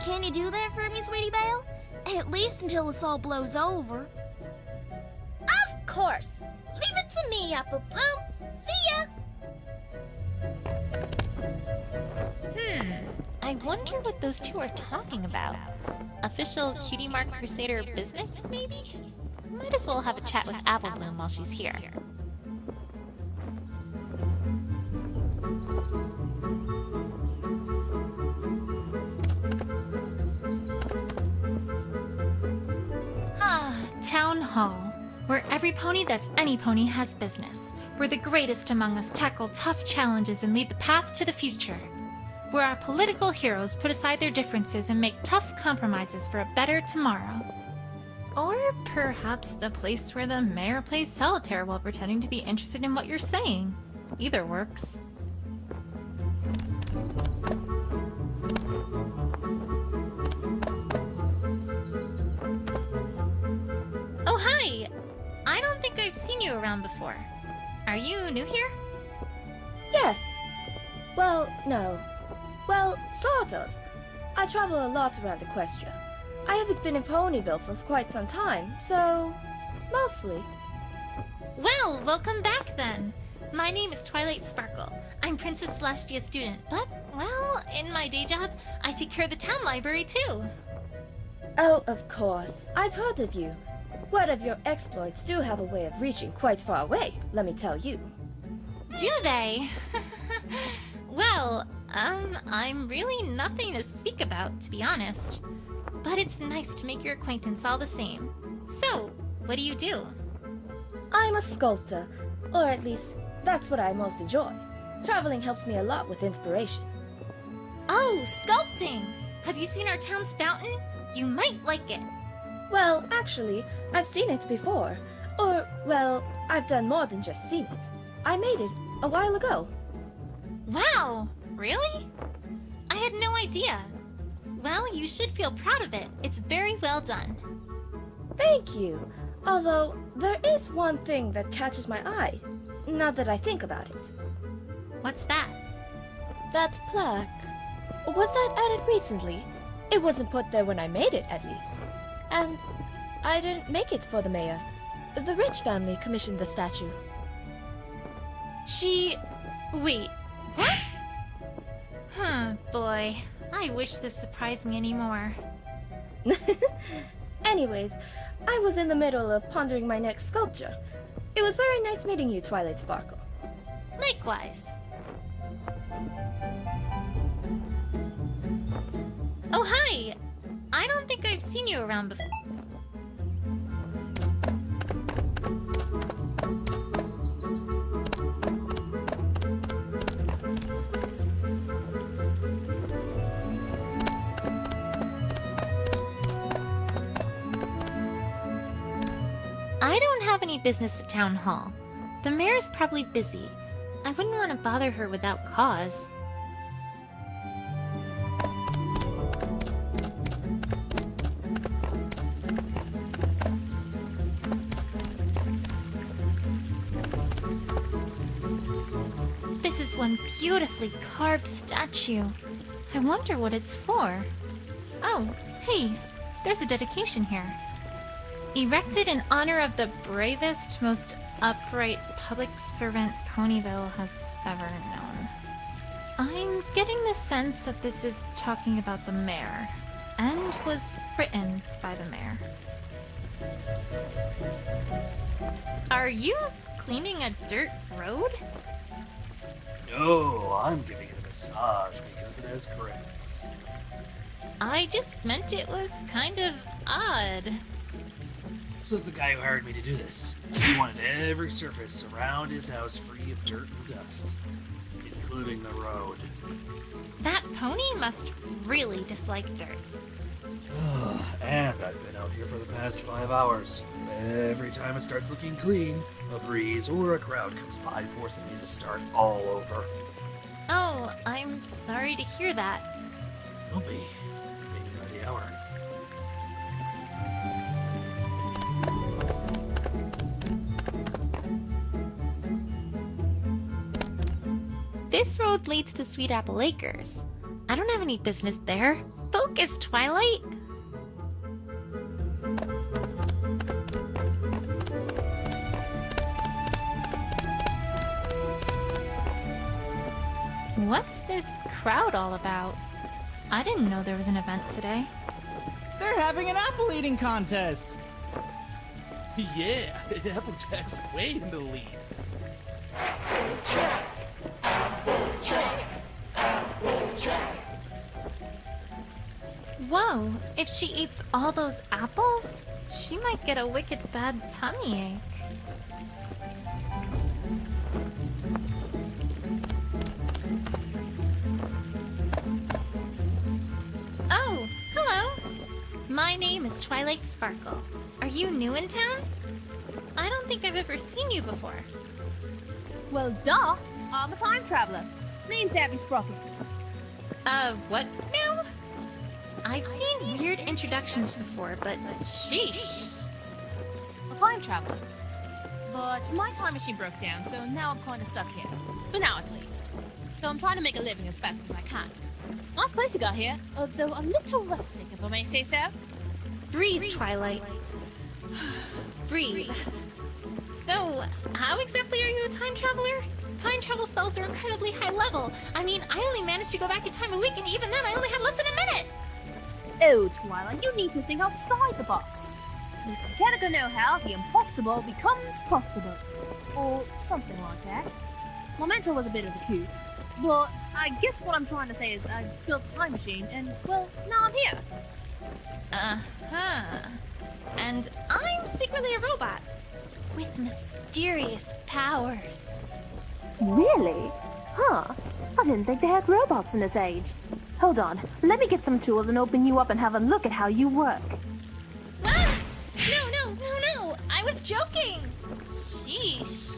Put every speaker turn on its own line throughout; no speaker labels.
Can you do that for me, Sweetie Belle? At least until this all blows over. Of course! Leave it to me, Apple Bloom. See ya!
I wonder what those two are talking about. Official Cutie Mark Crusader business, maybe? Might as well have a chat with Apple Bloom while she's here. Town Hall, where every pony that's any pony has business. Where the greatest among us tackle tough challenges and lead the path to the future. Where our political heroes put aside their differences and make tough compromises for a better tomorrow. Or perhaps the place where the mayor plays solitaire while pretending to be interested in what you're saying. Either works. Oh, hi! I don't think I've seen you around before. Are you new here?
Yes. Well, no. Well, sort of. I travel a lot around Equestria. I haven't been in Ponyville for quite some time, so... mostly.
Well, welcome back then. My name is Twilight Sparkle. I'm Princess Celestia's student, but, well, in my day job, I take care of the town library too.
Oh, of course. I've heard of you. Word of your exploits do have a way of reaching quite far away, let me tell you.
Do they? Well, I'm really nothing to speak about, to be honest. But it's nice to make your acquaintance all the same. So, what do you do?
I'm a sculptor, or at least, that's what I most enjoy. Traveling helps me a lot with inspiration.
Oh, sculpting! Have you seen our town's fountain? You might like it.
Well, actually, I've seen it before. Or, well, I've done more than just seen it. I made it a while ago.
Wow! Really? I had no idea. Well, you should feel proud of it. It's very well done.
Thank you. Although, there is one thing that catches my eye. Now that I think about it.
What's that?
That plaque. Was that added recently? It wasn't put there when I made it, at least. And I didn't make it for the mayor. The Rich family commissioned the statue.
Wait, what? Boy. I wish this surprised me anymore.
Anyways, I was in the middle of pondering my next sculpture. It was very nice meeting you, Twilight Sparkle.
Likewise. Oh, hi! I don't think I've seen you around before. I don't have any business at Town Hall. The mayor's probably busy. I wouldn't want to bother her without cause. This is one beautifully carved statue. I wonder what it's for. Oh, hey, there's a dedication here. Erected in honor of the bravest, most upright public servant Ponyville has ever known. I'm getting the sense that this is talking about the mayor, and was written by the mayor. Are you cleaning a dirt road?
No, I'm giving it a massage because it has cramps.
I just meant it was kind of odd.
Says the guy who hired me to do this. He wanted every surface around his house free of dirt and dust, including the road.
That pony must really dislike dirt.
And I've been out here for the past 5 hours. Every time it starts looking clean, a breeze or a crowd comes by, forcing me to start all over.
Oh, I'm sorry to hear that.
Don't be. It's maybe by the hour.
This road leads to Sweet Apple Acres. I don't have any business there. Focus, Twilight! What's this crowd all about? I didn't know there was an event today.
They're having an apple eating contest!
Yeah, Applejack's way in the lead.
Whoa, if she eats all those apples, she might get a wicked bad tummy ache. Oh, hello. My name is Twilight Sparkle. Are you new in town? I don't think I've ever seen you before.
Well, duh! I'm a time traveler. Name's Abby Sprocket.
What now? I've seen weird introductions before, but sheesh.
A time traveler. But my time machine broke down, so now I'm kind of stuck here. For now, at least. So I'm trying to make a living as fast as I can. Nice place you got here, although a little rustic, if I may say so.
Breathe, Twilight. Breathe. So, how exactly are you a time traveler? Time travel spells are incredibly high level. I mean, I only managed to go back in time a week, and even then I only had less than a minute!
Oh, Twilight, you need to think outside the box. With mechanical know-how, the impossible becomes possible. Or something like that. My mentor was a bit of a coot. But I guess what I'm trying to say is I built a time machine, and, well, now I'm here.
Uh-huh. And I'm secretly a robot. With mysterious powers.
Really? Huh. I didn't think they had robots in this age. Hold on, let me get some tools and open you up and have a look at how you work.
Ah! No! I was joking! Sheesh.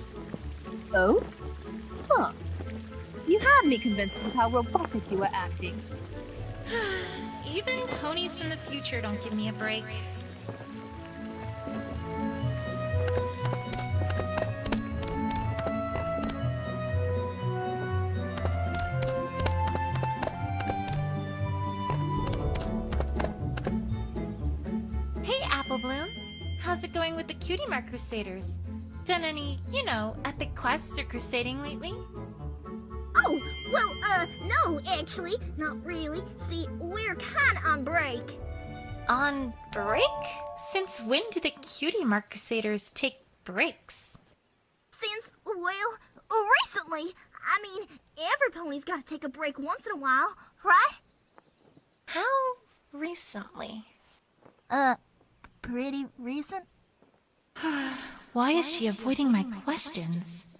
Oh? Huh. You had me convinced with how robotic you were acting.
Even ponies from the future don't give me a break. Hey, Apple Bloom. How's it going with the Cutie Mark Crusaders? Done any, epic quests or crusading lately?
Oh, well, no, actually, not really. See, we're kinda on break.
On break? Since when do the Cutie Mark Crusaders take breaks?
Since, well, recently. I mean, every pony's gotta take a break once in a while, right?
How recently?
Pretty recent?
Why is she avoiding my questions?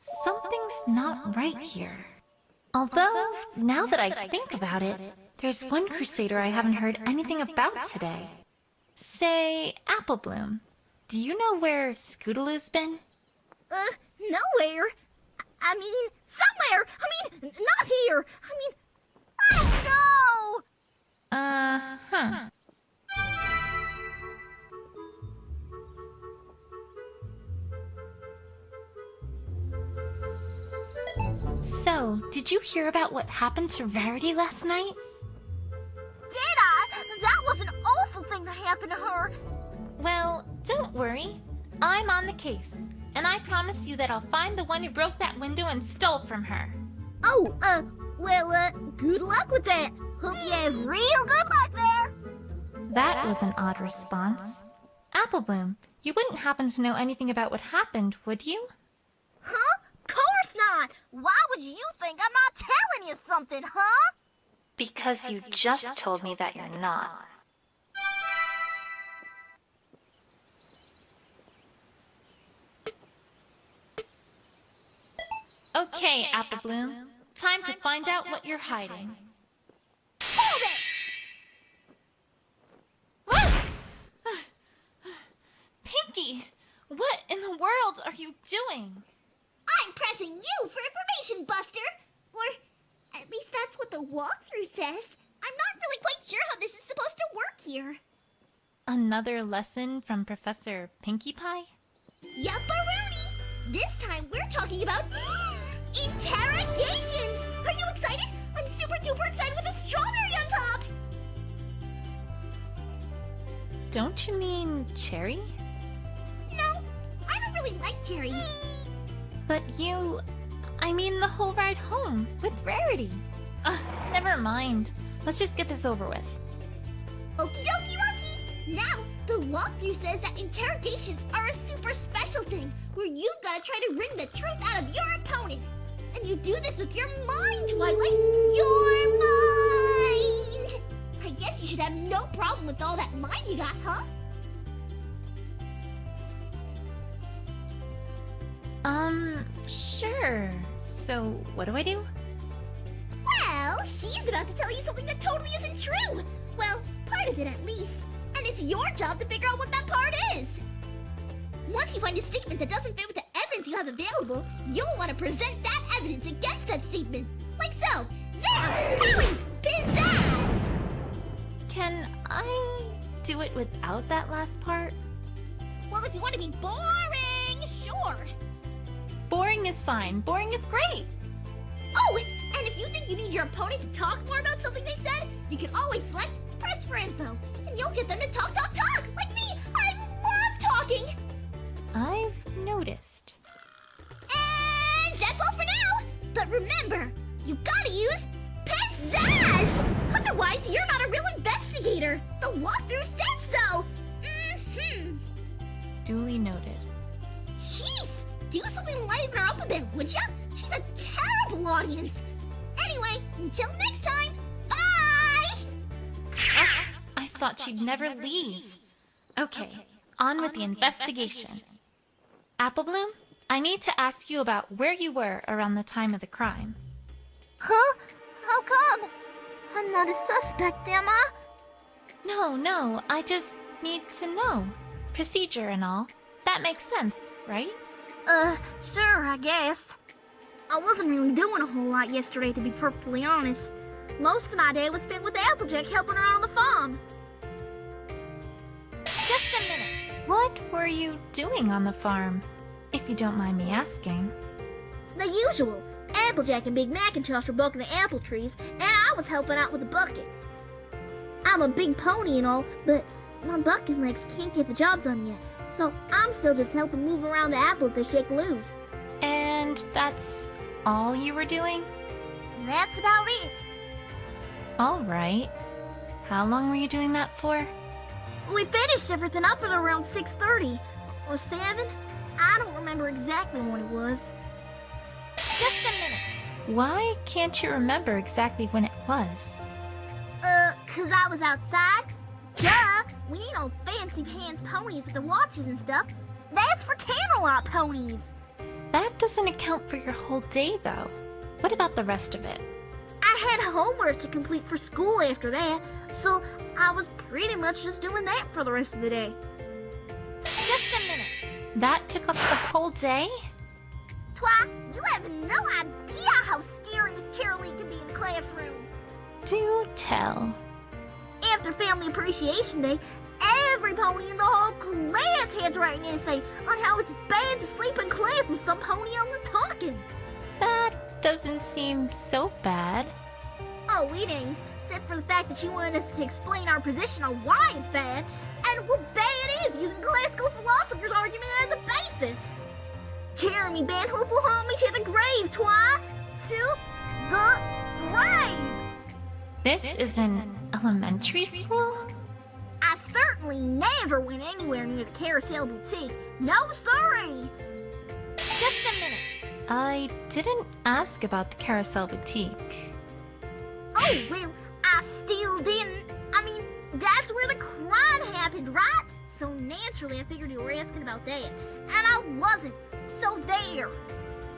Something's not right here. Although, now that I think about it, there's one Crusader I haven't heard anything about today. Say, Apple Bloom, do you know where Scootaloo's been?
Nowhere. I mean, somewhere. I mean, not here. I mean, I don't know.
Uh-huh. So, did you hear about what happened to Rarity last night?
Did I? That was an awful thing that happened to her.
Well, don't worry. I'm on the case. And I promise you that I'll find the one who broke that window and stole from her.
Oh, well, good luck with that. Hope you have real good luck there.
That was an odd response. Apple Bloom, you wouldn't happen to know anything about what happened, would you?
Huh? Course not. Why would you think I'm not telling you something, huh?
Because you just told me that you're not. Okay, Apple Bloom. Time to find out what you're hiding.
Hold it!
Pinky! What in the world are you doing?
I'm pressing you for information, Buster. Or at least that's what the walkthrough says. I'm not really quite sure how this is supposed to work here.
Another lesson from Professor Pinkie Pie?
Yupperoonie! This time we're talking about interrogations! Are you excited? I'm super duper excited with this
Don't you mean Cherry?
No, I don't really like cherries.
But I mean the whole ride home with Rarity. Ugh, never mind. Let's just get this over with.
Okie dokie dokie! Now, the walkthrough says that interrogations are a super special thing where you've got to try to wring the truth out of your opponent. And you do this with your mind, Twilight. Your mind! I guess you should have no problem with all that mind you got, huh?
Sure. So, what do I do?
Well, she's about to tell you something that totally isn't true. Well, part of it at least. And it's your job to figure out what that part is. Once you find a statement that doesn't fit with the evidence you have available, you'll want to present that evidence against that statement. Like so. There! Really pizzazz!
Can I do it without that last part?
Well, if you want to be boring, sure.
Boring is fine. Boring is great.
Oh, and if you think you need your opponent to talk more about something they said, you can always select Press for Info, and you'll get them to talk, like me. I love talking.
I've noticed.
And that's all for now. But remember, you gotta use pizzazz. Otherwise, you're not a real investigator. The walkthrough says so.
Duly noted.
Jeez, do something to liven her up a bit, would ya? She's a terrible audience. Anyway, until next time, bye!
I thought she'd never leave. Okay, on with the investigation. Applebloom, I need to ask you about where you were around the time of the crime.
Huh? How come? I'm not a suspect, am I?
No, I just need to know. Procedure and all. That makes sense, right?
Sure, I guess. I wasn't really doing a whole lot yesterday, to be perfectly honest. Most of my day was spent with Applejack helping her out on the farm.
Just a minute. What were you doing on the farm, if you don't mind me asking?
The usual. Applejack and Big Macintosh were bucking the apple trees, and I was helping out with the bucket. I'm a big pony and all, but my bucking legs can't get the job done yet, so I'm still just helping move around the apples they shake loose.
And that's all you were doing?
That's about it.
All right. How long were you doing that for?
We finished everything up at around 6:30 or 7. I don't remember exactly when it was. Just a minute.
Why can't you remember exactly when it was?
'Cause I was outside. Duh! We ain't no fancy pants ponies with the watches and stuff. That's for Camelot ponies.
That doesn't account for your whole day, though. What about the rest of it?
I had homework to complete for school after that, so I was pretty much just doing that for the rest of the day. Just a minute.
That took up the whole day?
Twa, you have no idea how scary this cheerlead can be in the classroom.
Do tell.
After Family Appreciation Day, every pony in the whole class had to write an essay on how it's bad to sleep in class with some pony else is talking.
That doesn't seem so bad.
Oh, we didn't, except for the fact that she wanted us to explain our position on why it's bad and what bad it is using classical philosophers' argument as a basis. Jeremy Banhope will haunt me to the grave, Twi. To the grave.
This is an elementary school?
I certainly never went anywhere near the Carousel Boutique. No, sorry. Just a minute.
I didn't ask about the Carousel Boutique.
Oh, well, I still didn't. I mean, that's where the crime happened, right? So naturally, I figured you were asking about that. And I wasn't. So there.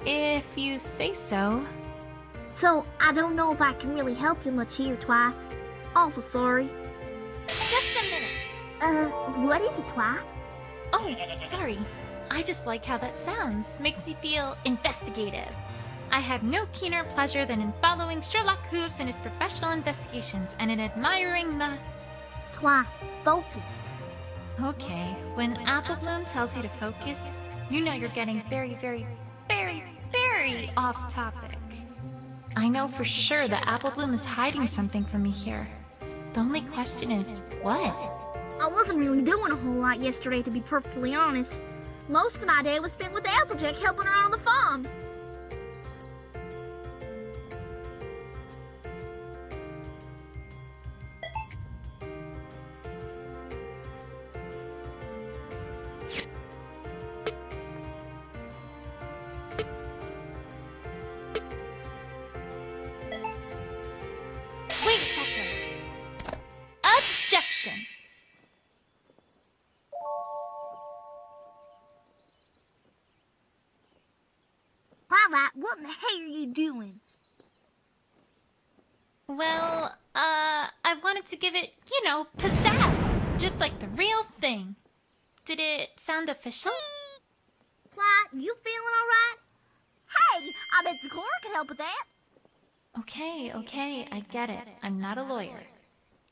If you say so.
So, I don't know if I can really help you much here, Twi. Awful sorry. Just a minute. What is it, Twi?
Oh, sorry. I just like how that sounds. Makes me feel investigative. I have no keener pleasure than in following Sherlock Hooves in his professional investigations and in admiring the...
Twi, focus.
Okay, when Applebloom tells you to focus, you know you're getting very, very, very, very off topic. I know for sure that Applebloom is hiding something from me here. The only question is, what?
I wasn't really doing a whole lot yesterday, to be perfectly honest. Most of my day was spent with Applejack helping around on the farm.
Wait a second. Objection.
Twilight, what in the hell are you doing?
Well, I wanted to give it, pizzazz. Just like the real thing. Did it sound official?
Twilight, you feeling alright? Hey, I bet Sakura can help with that.
Okay, I get it. I'm not a lawyer.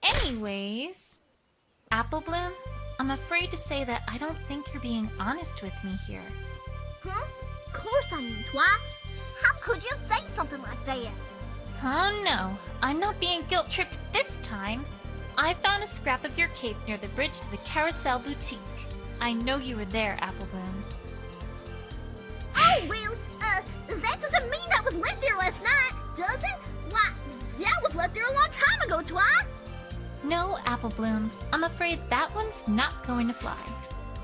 Anyways, Apple Bloom, I'm afraid to say that I don't think you're being honest with me here.
Huh? Of course I am, Twilight. How could you say something like that?
Oh no, I'm not being guilt-tripped this time. I found a scrap of your cape near the bridge to the Carousel Boutique. I know you were there, Apple Bloom.
Oh, well, that doesn't mean that was left there last night, does it? Why, that was left there a long time ago, Twilight.
No, Apple Bloom, I'm afraid that one's not going to fly.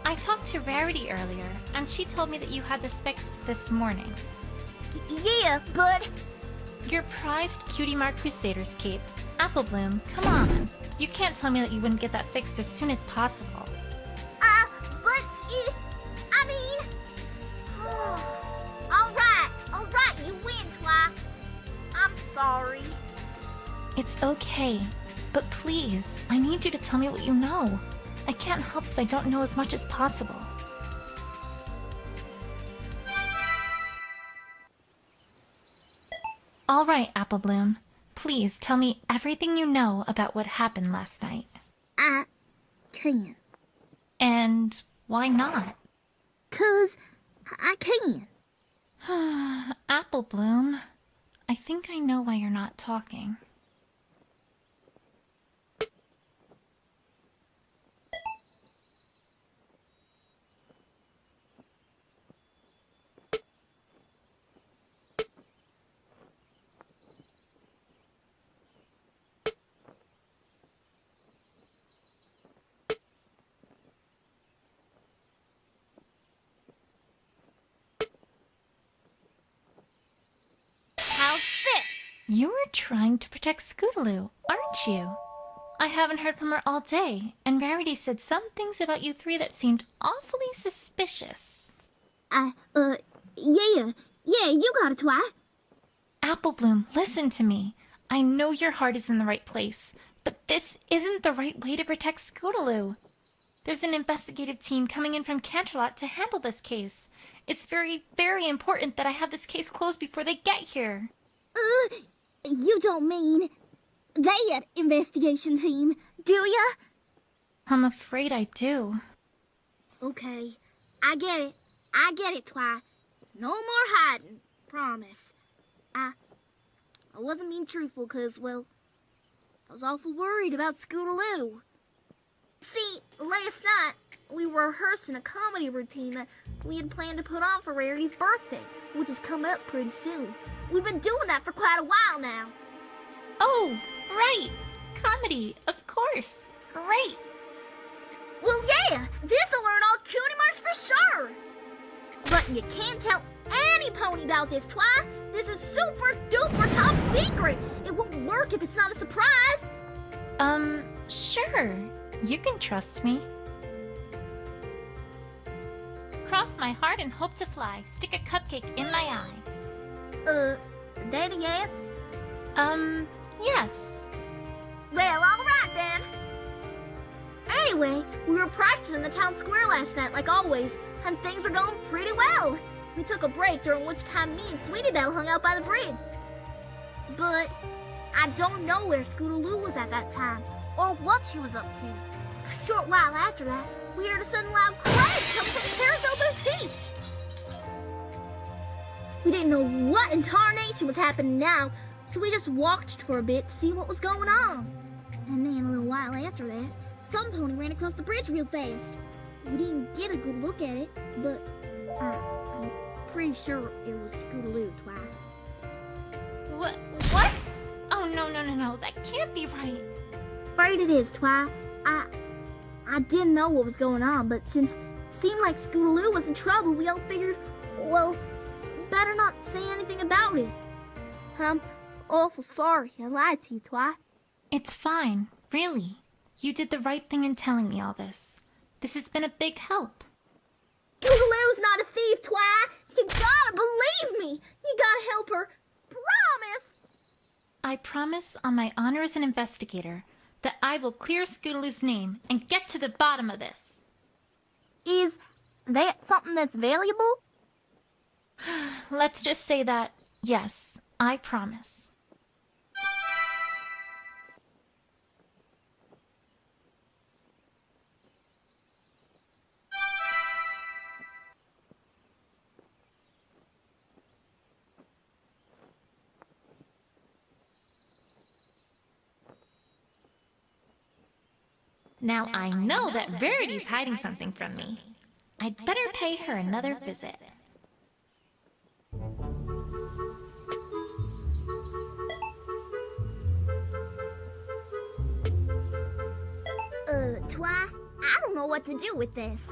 I talked to Rarity earlier, and she told me that you had this fixed this morning.
Yeah, but...
Your prized Cutie Mark Crusaders cape. Apple Bloom, come on. You can't tell me that you wouldn't get that fixed as soon as possible.
But it... I mean... Alright, you win, Twilight. I'm sorry.
It's okay, but please, I need you to tell me what you know. I can't help if I don't know as much as possible. All right, Apple Bloom. Please tell me everything you know about what happened last night.
I can't.
And why not?
'Cause I can.
Apple Bloom, I think I know why you're not talking. You were trying to protect Scootaloo, aren't you? I haven't heard from her all day, and Rarity said some things about you three that seemed awfully suspicious.
Yeah, you got it, Twilight.
Apple Bloom, listen to me. I know your heart is in the right place, but this isn't the right way to protect Scootaloo. There's an investigative team coming in from Canterlot to handle this case. It's very, very important that I have this case closed before they get here.
You don't mean that investigation team, do ya?
I'm afraid I do.
Okay, I get it, Twi. No more hiding, promise. I wasn't being truthful, 'cause, well, I was awful worried about Scootaloo. See, last night, we were rehearsing a comedy routine that we had planned to put on for Rarity's birthday, which is coming up pretty soon. We've been doing that for quite a while now.
Oh, right! Comedy, of course. Great!
Well, yeah, this'll learn all cutie marks for sure. But you can't tell any pony about this, Twi. This is super duper top secret. It won't work if it's not a surprise.
Sure. You can trust me. Cross my heart and hope to fly. Stick a cupcake in my eye.
Daddy, yes?
Yes.
Well, alright then. Anyway, we were practicing in the town square last night, like always, and things are going pretty well. We took a break, during which time me and Sweetie Belle hung out by the bridge. But I don't know where Scootaloo was at that time, or what she was up to. A short while after that, we heard a sudden loud crash coming from the Carousel Boutique. We didn't know what in tarnation was happening now, so we just watched for a bit to see what was going on. And then a little while after that, some pony ran across the bridge real fast. We didn't get a good look at it, but I'm pretty sure it was Scootaloo, Twi.
What? Oh, no. That can't be right.
Afraid it is, Twi. I didn't know what was going on, but since it seemed like Scootaloo was in trouble, we all figured, well, better not say anything about it. I'm awful sorry I lied to you, Twi.
It's fine, really. You did the right thing in telling me all this. This has been a big help.
Scootaloo's not a thief, Twi. You gotta believe me. You gotta help her. Promise.
I promise on my honor as an investigator that I will clear Scootaloo's name and get to the bottom of this.
Is that something that's valuable?
Let's just say that, yes, I promise. Now I know that Verity's hiding something from me. I'd better pay her another visit.
Twi, I don't know what to do with this.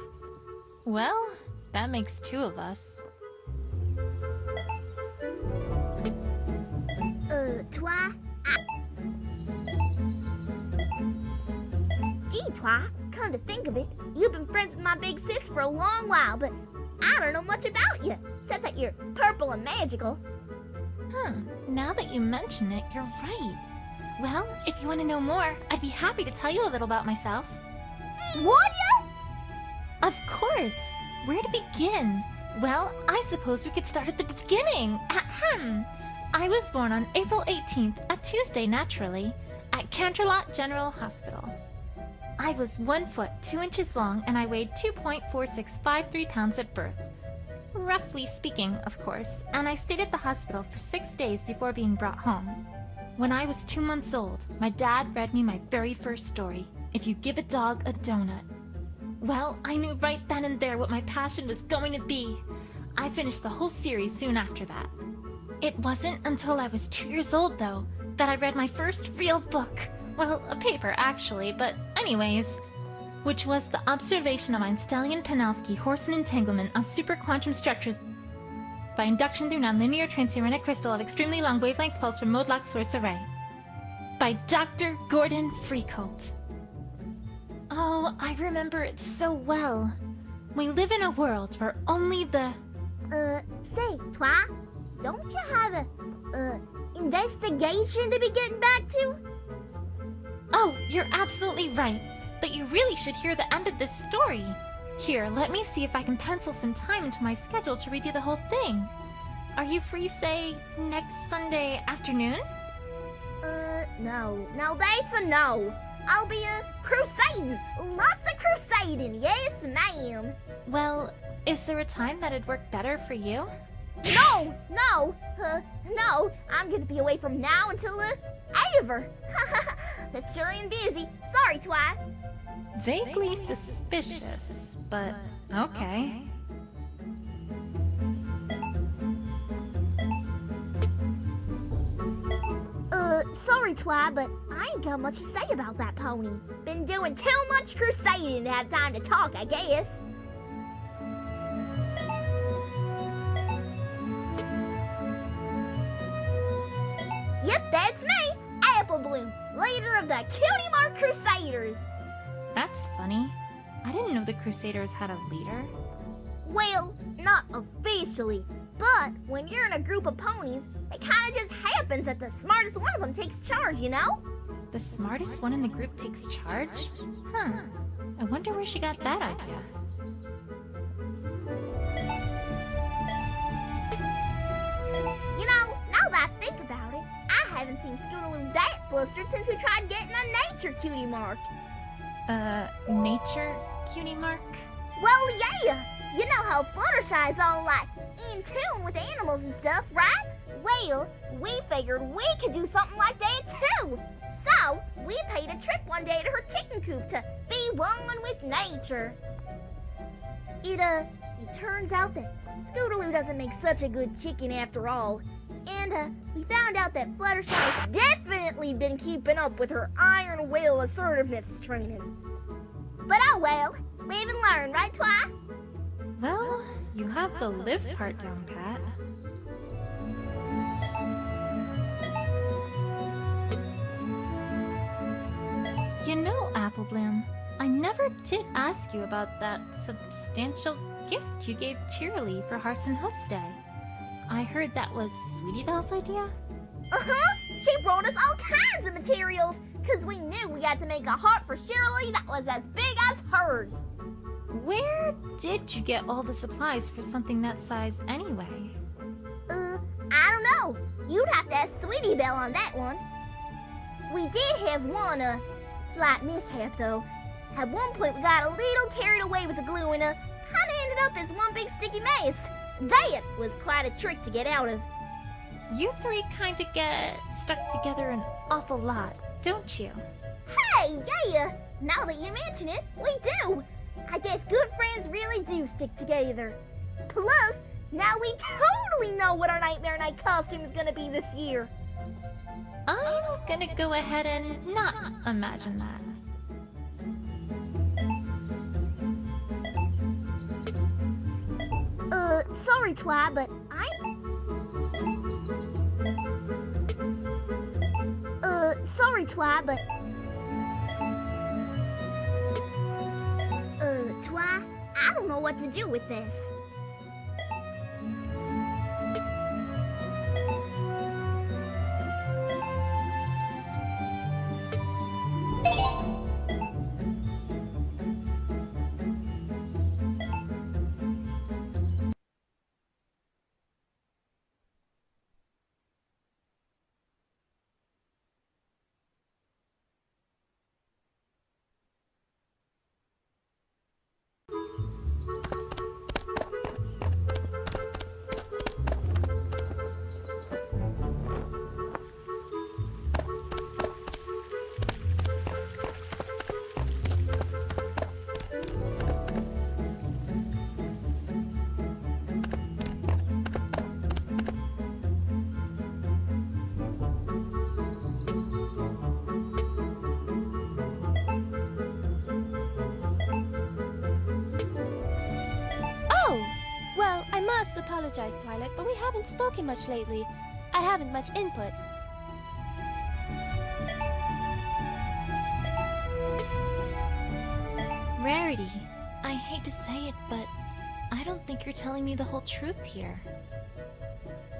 Well, that makes two of us.
Twi, Gee, Twi, come to think of it, you've been friends with my big sis for a long while, but I don't know much about you, except that you're purple and magical.
Now that you mention it, you're right. Well, if you want to know more, I'd be happy to tell you a little about myself.
Would ya?
Of course! Where to begin? Well, I suppose we could start at the beginning. Ahem. I was born on April 18th, a Tuesday naturally, at Canterlot General Hospital. I was 1 foot 2 inches long and I weighed 2.4653 pounds at birth. Roughly speaking, of course, and I stayed at the hospital for 6 days before being brought home. When I was 2 months old, my dad read me my very first story, If You Give a Dog a Donut. Well, I knew right then and there what my passion was going to be. I finished the whole series soon after that. It wasn't until I was 2 years old, though, that I read my first real book. Well, a paper, actually, but anyways. Which was The Observation of Einstein and Penalsky Horse and Entanglement on Superquantum Structures by Induction Through Nonlinear Transuranic Crystal of Extremely Long Wavelength Pulse from Mode-Locked Source Array. By Dr. Gordon Freecolt. Oh, I remember it so well. We live in a world where only the...
Say, Twi, don't you have a, investigation to be getting back to?
Oh, you're absolutely right. But you really should hear the end of this story. Here, let me see if I can pencil some time into my schedule to redo the whole thing. Are you free, say, next Sunday afternoon?
No. Now that's a no. I'll be, crusading. Lots of crusading, yes, ma'am.
Well, is there a time that'd work better for you?
No. No. I'm gonna be away from now until, ever. That's sure ain't busy. Sorry, Twi.
Vaguely suspicious, but okay.
Sorry, Twi, but I ain't got much to say about that pony. Been doing too much crusading to have time to talk, I guess. Yep, that's me, Apple Bloom, leader of the Cutie Mark Crusaders.
That's funny. I didn't know the Crusaders had a leader.
Well, not officially, but when you're in a group of ponies, it kind of just happens that the smartest one of them takes charge, you know?
The smartest one in the group takes charge? I wonder where she got that idea.
You know, now that I think about it, I haven't seen Scootaloo that flustered since we tried getting a nature cutie mark.
Nature cutie mark?
Well, yeah! You know how Fluttershy's all like in tune with animals and stuff, right? Well, we figured we could do something like that too. So, we paid a trip one day to her chicken coop to be one with nature. It turns out that Scootaloo doesn't make such a good chicken after all. And, we found out that Fluttershy's definitely been keeping up with her iron will assertiveness training. But oh well, live and learn, right, Twi?
Well, you have the live part down, Pat. You know, Apple Bloom, I never did ask you about that substantial gift you gave Cheerily for Hearts and Hopes Day. I heard that was Sweetie Belle's idea?
Uh-huh! She brought us all kinds of materials, because we knew we had to make a heart for Shirley that was as big as hers.
Where did you get all the supplies for something that size anyway?
I don't know. You'd have to ask Sweetie Belle on that one. We did have one, slight mishap, though. At one point, we got a little carried away with the glue and, kinda ended up as one big sticky mess. That was quite a trick to get out of.
You three kinda get stuck together an awful lot, don't you?
Hey, yeah! Now that you mention it, we do! I guess good friends really do stick together. Plus, now we totally know what our Nightmare Night costume is gonna be this year.
I'm gonna go ahead and not imagine that.
Sorry, Twi, but sorry, Twi, but... Twi, I don't know what to do with this.
I must apologize, Twilight, but we haven't spoken much lately. I haven't much input.
Rarity, I hate to say it, but I don't think you're telling me the whole truth here.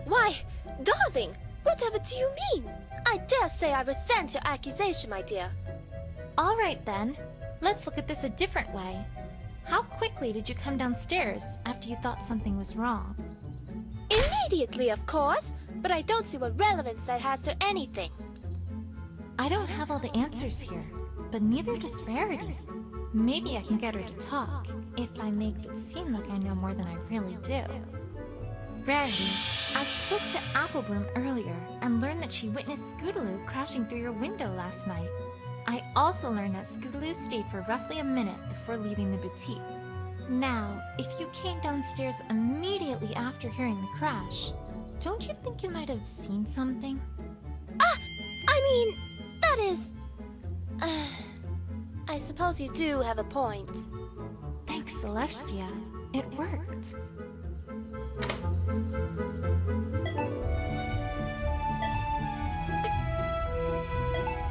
Why, darling, whatever do you mean? I dare say I resent your accusation, my dear.
All right then, let's look at this a different way. How quickly did you come downstairs after you thought something was wrong?
Immediately, of course, but I don't see what relevance that has to anything.
I don't have all the answers here, but neither does Rarity. Maybe I can get her to talk, if I make it seem like I know more than I really do. Rarity, I spoke to Apple Bloom earlier and learned that she witnessed Scootaloo crashing through your window last night. I also learned that Scootaloo stayed for roughly a minute before leaving the boutique. Now, if you came downstairs immediately after hearing the crash, don't you think you might have seen something?
I mean, that is... I suppose you do have a point.
Thanks, Celestia. It worked.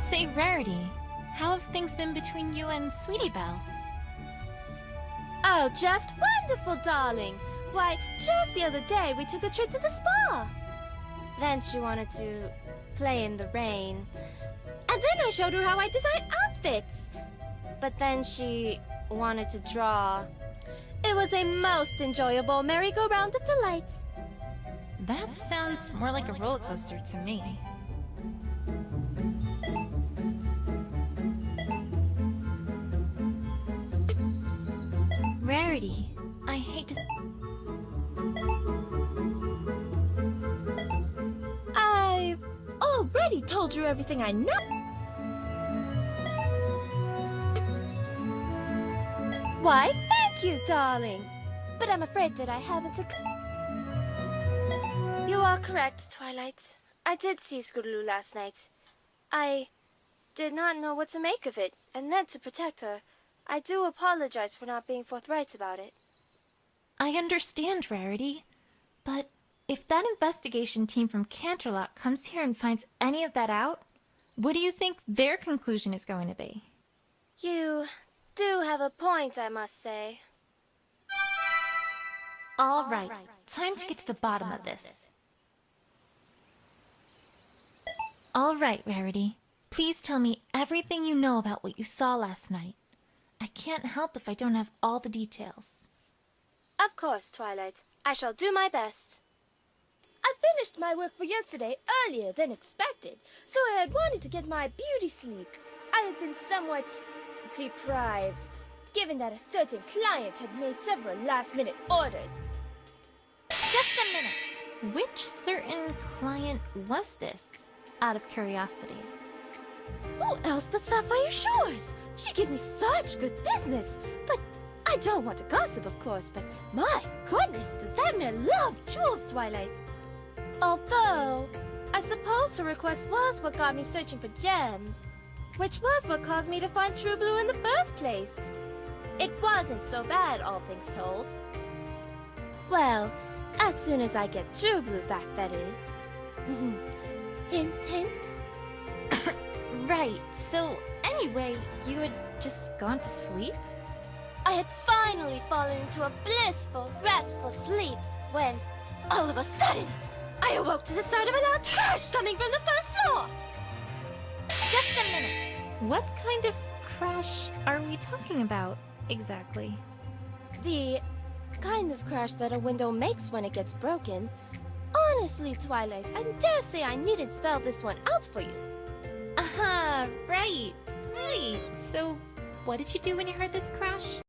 Say, Rarity, how have things been between you and Sweetie Belle?
Oh, just wonderful, darling. Why, just the other day we took a trip to the spa. Then she wanted to play in the rain. And then I showed her how I design outfits. But then she wanted to draw. It was a most enjoyable merry-go-round of delight.
That sounds more like a roller coaster to me. Rarity, I hate to...
I've already told you everything I know. Why, thank you, darling. But I'm afraid that I haven't
You are correct, Twilight. I did see Scootaloo last night. I did not know what to make of it, and meant to protect her. I do apologize for not being forthright about it.
I understand, Rarity. But if that investigation team from Canterlot comes here and finds any of that out, what do you think their conclusion is going to be?
You do have a point, I must say.
All right, time to get to the bottom of this. All right, Rarity. Please tell me everything you know about what you saw last night. I can't help if I don't have all the details.
Of course, Twilight. I shall do my best.
I finished my work for yesterday earlier than expected, so I had wanted to get my beauty sleep. I had been somewhat deprived, given that a certain client had made several last-minute orders.
Just a minute. Which certain client was this, out of curiosity?
Who else but Sapphire Shores? She gives me such good business. But I don't want to gossip, of course, but my goodness, does that man love jewels, Twilight? Although, I suppose her request was what got me searching for gems, which was what caused me to find True Blue in the first place. It wasn't so bad, all things told. Well, as soon as I get True Blue back, that is. Hint, hint.
Right, so anyway, you had just gone to sleep?
I had finally fallen into a blissful, restful sleep when, all of a sudden, I awoke to the sound of a loud crash coming from the first floor.
Just a minute. What kind of crash are we talking about, exactly?
The kind of crash that a window makes when it gets broken. Honestly, Twilight, I dare say I needn't spell this one out for you.
Right. So, what did you do when you heard this crash?